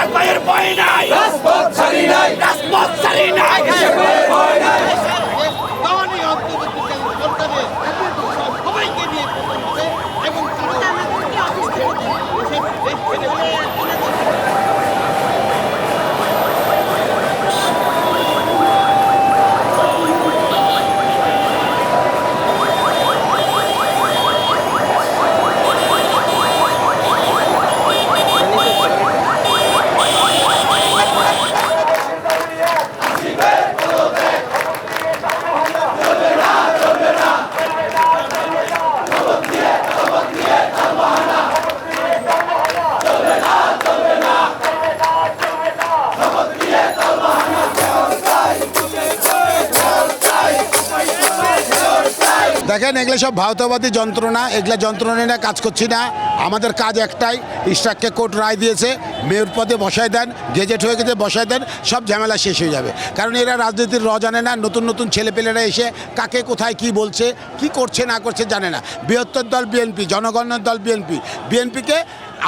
ইশাক ভাইয়ের ভয় নাই, রাজপথ ছাড়ি নাই, রাজপথ ছাড়ি নাই, ইশাক ভাইয়ের ভয় নাই। সবাইকে নিয়ে এবং দেখেন, এগুলো সব ভারতবাদী যন্ত্রণা, এগুলো যন্ত্রণা নিয়ে কাজ করছি না। আমাদের কাজ একটাই, ইশরাককে কোর্ট রায় দিয়েছে, মেয়র পদে বসায় দেন, গেজেট হয়ে গেছে বসায় দেন, সব ঝামেলা শেষ হয়ে যাবে। কারণ এরা রাজনীতির জানে না, নতুন নতুন ছেলেপেলেরা এসে কাকে কোথায় কি বলছে, কি করছে না করছে জানে না। বৃহত্তর দল বিএনপি, জনগণের দল বিএনপি, বিএনপিকে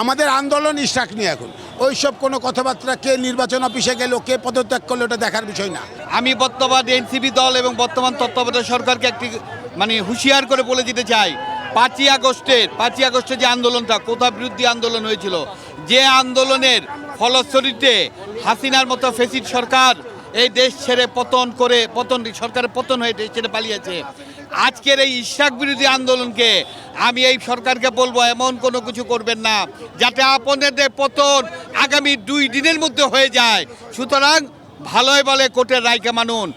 আমাদের আন্দোলন ইশরাক নিয়ে এখন ওইসব কোনো কথাবার্তা, কে নির্বাচন অফিসে গেল, কে পদত্যাগ করলো, ওটা দেখার বিষয় না। আমি বর্তমান এনসিপি দল এবং বর্তমান তত্ত্বাবধায়ক সরকারকে একটি হুঁশিয়ার করে বলে দিতে চাই, 5ই আগস্টের যে আন্দোলনটা কোথা বিরোধী আন্দোলন হয়েছিল, যে আন্দোলনের ফলশ্রুতিতে হাসিনার মতো ফ্যাসিস্ট সরকার এই দেশ ছেড়ে সরকারের পতন হয়ে দেশ ছেড়ে পালিয়েছে। আজকের এই ইশরাক বিরোধী আন্দোলনকে আমি এই সরকারকে বলবো, এমন কোনো কিছু করবেন না যাতে আপনাদের পতন আগামী 2 দিনের মধ্যে হয়ে যায়। সুতরাং ভালোই বলে কোর্টের রায়কে মানুন।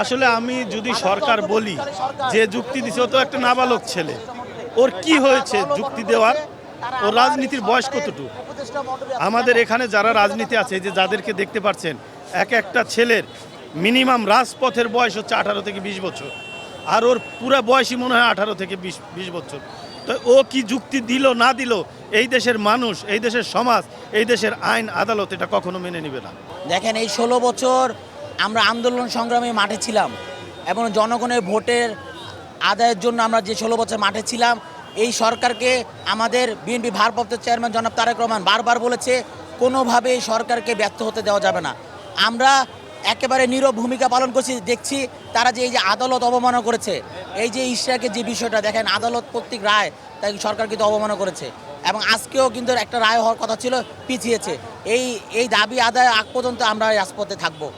আসলে আমি যদি সরকার বলি যে যুক্তি দিছে, ও তো একটা নাবালক ছেলে, ওর কি হয়েছে যুক্তি দেওয়ার? ওর রাজনীতির বয়স কতটুকু? আমাদের এখানে যারা রাজনীতি আছে, যে যাদেরকে দেখতে পাচ্ছেন, একটা ছেলের মিনিমাম রাজপথের বয়স হচ্ছে 18 থেকে 20 বছর, আর ওর পুরো বয়সই মনে হয় 18 থেকে 20 বছর। তো ও কি যুক্তি দিল না দিল, এই দেশের মানুষ, এই দেশের সমাজ, এই দেশের আইন আদালত এটা কখনো মেনে নেবে না। দেখেন, এই 16 বছর আমরা আন্দোলন সংগ্রামে মাঠে ছিলাম এবং জনগণের ভোটের আদায়ের জন্য আমরা যে 16 বছর মাঠে ছিলাম, এই সরকারকে আমাদের বিএনপি ভারপ্রাপ্ত চেয়ারম্যান জনাব তারেক রহমান বারবার বলেছে, কোনোভাবে এই সরকারকে ব্যর্থ হতে দেওয়া যাবে না। আমরা একেবারে নীরব ভূমিকা পালন করছি, দেখছি তারা যে এই যে আদালত অবমাননা করেছে, এই যে ইশরাকের যে বিষয়টা দেখেন, আদালত প্রত্যেক রায় তাই সরকার কিন্তু অবমাননা করেছে এবং আজকেও কিন্তু একটা রায় হওয়ার কথা ছিল, পিছিয়েছে। এই দাবি আদায় আগ পর্যন্ত আমরা রাজপথে থাকবো।